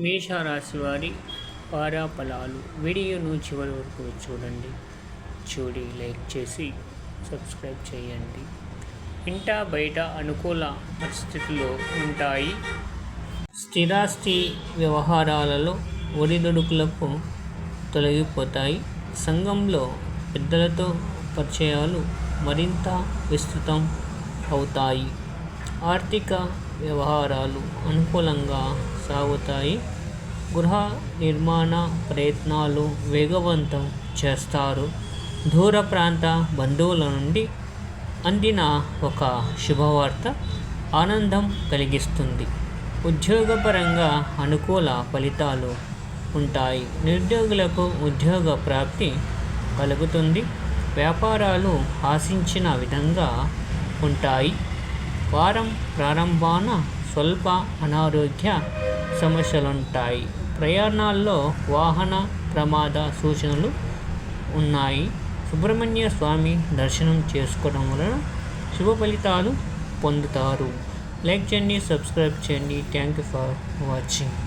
మేషరాశి వారి వారాఫలాలు వీడియోను చివరి వరకు చూడి లైక్ చేసి సబ్స్క్రైబ్ చేయండి. ఇంట బయట అనుకూల పరిస్థితులు ఉంటాయి. స్థిరాస్తి వ్యవహారాలలో ఒడిదుడుకులకు తొలగిపోతాయి. సంఘంలో పెద్దలతో పరిచయాలు మరింత విస్తృతం అవుతాయి. ఆర్థిక వ్యవహారాలు అనుకూలంగా సాగుతాయి. గృహ నిర్మాణ ప్రయత్నాలు వేగవంతం చేస్తారు. దూర ప్రాంత బంధువుల నుండి అందిన ఒక శుభవార్త ఆనందం కలిగిస్తుంది. ఉద్యోగపరంగా అనుకూల ఫలితాలు ఉంటాయి. నిరుద్యోగులకు ఉద్యోగ ప్రాప్తి కలుగుతుంది. వ్యాపారాలు ఆశించిన విధంగా ఉంటాయి. వారం ప్రారంభాన స్వల్ప అనారోగ్య సమస్యలుంటాయి. ప్రయాణాల్లో వాహన ప్రమాద సూచనలు ఉన్నాయి. సుబ్రహ్మణ్య స్వామి దర్శనం చేసుకోవడం వలన శుభ ఫలితాలు పొందుతారు. లైక్ చేయండి, సబ్స్క్రైబ్ చేయండి. Thank you for watching.